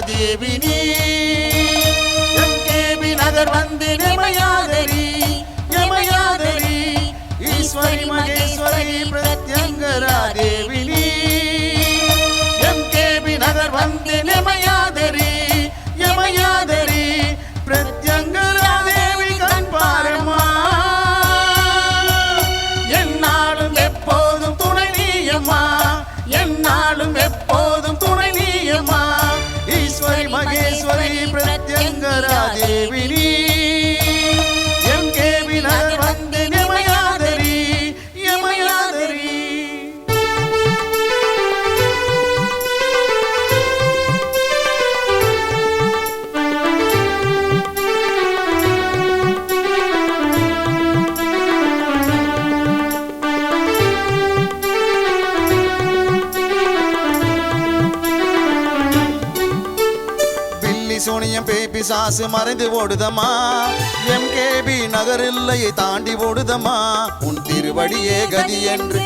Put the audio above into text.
தேவி நீ எம்கேபி நகர் வந்து நிமயாதரி யமயாதரி ஈஸ்வரி மகேஸ்வரி பிரத்யங்கரா தேவி நீ எம்கேபி நகர் வந்து நிமயாதரி யமயாதரி பிரத்யங்கரா தேவி கண் பாரம்மா என்னாலும் எப்போதும் துணை நீயம்மா என்னாலும் எப்போதும் துணை நீயம்மா ஈஸ்வரி மகேஸ்வரி பிரத்யங்கரா தேவி நீ எம்கேபி நகர் வந்து நிமயாதரி யமயாதரி சோனியம் பேபி சாசு மறைந்து ஓடுதம்மா எம்கேபி நகர் எல்லையை தாண்டி ஓடுதம்மா உன் திருவடியே கதி என்று